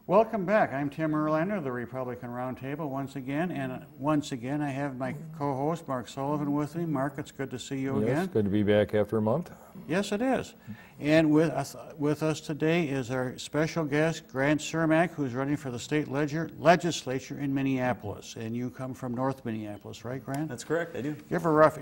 Welcome back. I'm Tim Erlander of the Republican Roundtable once again, and once again I have my co-host Mark Sullivan with me. Mark, it's good to see you again. Yes, good to be back after a month. Yes, it is. And with us today is our special guest, Grant Cermak, who's running for the state legislature in Minneapolis. And you come from North Minneapolis, right, Grant? That's correct, I do. Give a rough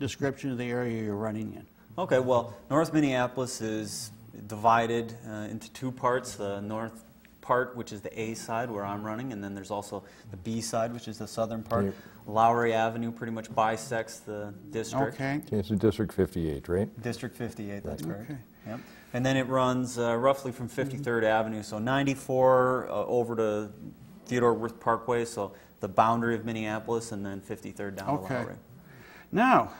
description of the area you're running in. Okay, well, North Minneapolis is divided into two parts. The north part, which is the A side where I'm running, and then there's also the B side, which is the southern part. Yep. Lowry Avenue pretty much bisects the district. Okay. It's District 58, right? District 58, that's correct. Okay. Yep. And then it runs roughly from 53rd Avenue, so 94 over to Theodore Wirth Parkway, so the boundary of Minneapolis, and then 53rd down to Lowry. Now,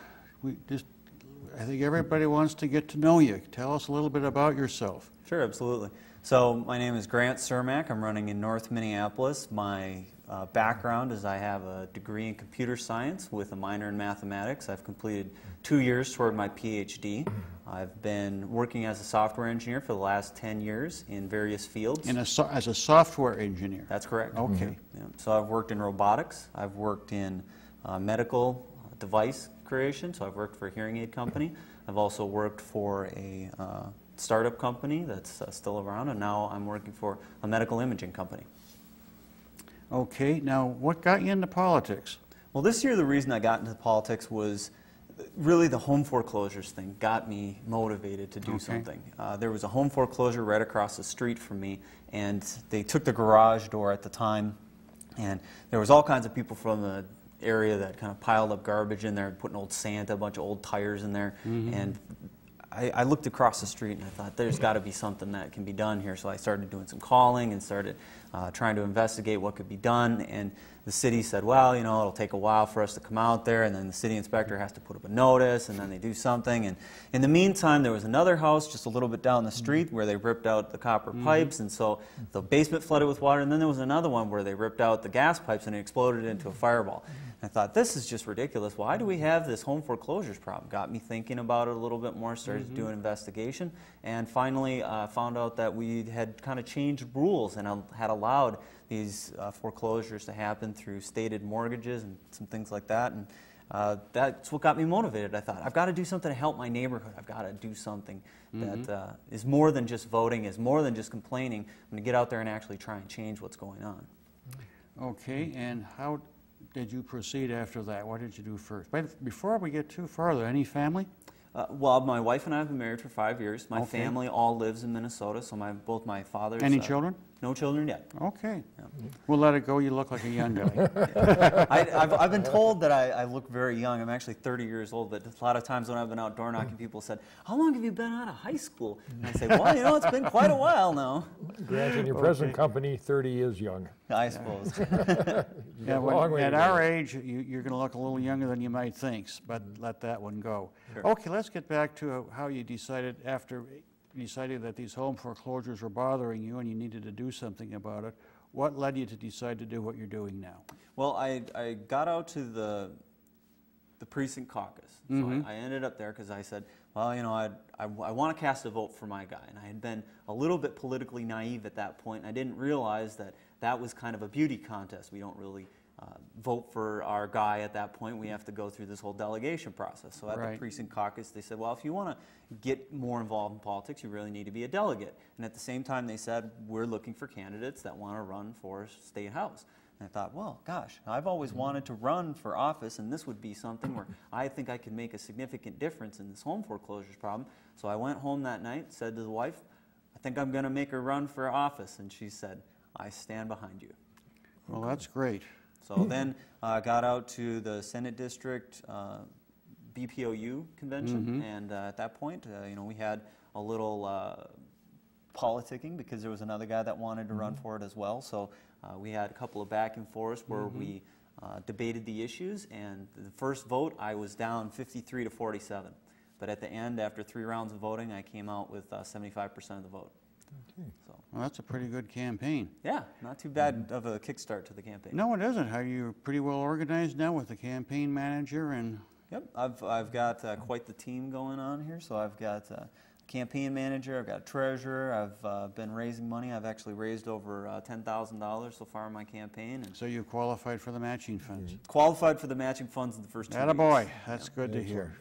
I think everybody wants to get to know you. Tell us a little bit about yourself. Sure, absolutely. So my name is Grant Cermak. I'm running in North Minneapolis. My background is I have a degree in computer science with a minor in mathematics. I've completed 2 years toward my PhD. I've been working as a software engineer for the last 10 years in various fields. As a software engineer? That's correct. Okay. Mm-hmm. Yeah. So I've worked in robotics. I've worked in medical device creation, so I've worked for a hearing aid company. I've also worked for a startup company that's still around, and now I'm working for a medical imaging company. Okay, now what got you into politics? Well, this year the reason I got into politics was really the home foreclosures thing got me motivated to do something. There was a home foreclosure right across the street from me, and they took the garage door at the time, and there was all kinds of people from the area that kind of piled up garbage in there, putting old Santa, a bunch of old tires in there, and I looked across the street and I thought there's got to be something that can be done here. So I started doing some calling and started trying to investigate what could be done, and the city said, well, you know, it'll take a while for us to come out there, and then the city inspector has to put up a notice, and then they do something. And in the meantime, there was another house just a little bit down the street where they ripped out the copper pipes, and so the basement flooded with water, and then there was another one where they ripped out the gas pipes and it exploded into a fireball. I thought, this is just ridiculous. Why do we have this home foreclosures problem? Got me thinking about it a little bit more, started to do an investigation, and finally found out that we had kind of changed rules and had allowed these foreclosures to happen through stated mortgages and some things like that. And that's what got me motivated. I thought, I've got to do something to help my neighborhood. I've got to do something that is more than just voting, is more than just complaining. I'm going to get out there and actually try and change what's going on. Okay, and how did you proceed after that? What did you do first? But before we get too farther, any family? Well, my wife and I have been married for 5 years. My family all lives in Minnesota, so both my father's... Any children? No children yet. Okay. Yeah. We'll let it go. You look like a young guy. I've been told that I look very young. I'm actually 30 years old, but a lot of times when I've been out door knocking, people said, how long have you been out of high school? And I say, well, you know, it's been quite a while now. Grant, in your present company, 30 is young. I suppose. Yeah, at our age, you're going to look a little younger than you might think, but let that one go. Sure. Okay, let's get back to how you decided after you decided that these home foreclosures were bothering you and you needed to do something about it. What led you to decide to do what you're doing now? Well, I got out to the precinct caucus. So I ended up there because I said, well, you know, I want to cast a vote for my guy. And I had been a little bit politically naive at that point, and I didn't realize that that was kind of a beauty contest. We don't really vote for our guy at that point. We have to go through this whole delegation process. So at the precinct caucus, they said, well, if you want to get more involved in politics, you really need to be a delegate. And at the same time, they said, we're looking for candidates that want to run for state house. And I thought, well, gosh, I've always wanted to run for office, and this would be something where I think I could make a significant difference in this home foreclosures problem. So I went home that night, said to the wife, I think I'm going to make a run for office. And she said, I stand behind you. Well, that's great. So then I got out to the Senate District BPOU convention, and at that point, you know, we had a little politicking because there was another guy that wanted to run for it as well. So we had a couple of back and forths where we debated the issues, and the first vote I was down 53 to 47. But at the end, after 3 rounds of voting, I came out with 75% of the vote. Okay. So. Well, that's a pretty good campaign. Yeah, not too bad of a kickstart to the campaign. No, it isn't. Are you pretty well organized now with the campaign manager and? Yep, I've got quite the team going on here. So I've got campaign manager, I've got a treasurer, I've been raising money. I've actually raised over $10,000 so far in my campaign. And So you qualified for the matching funds? qualified for the matching funds in the first 2 weeks. Attaboy, that's good to hear.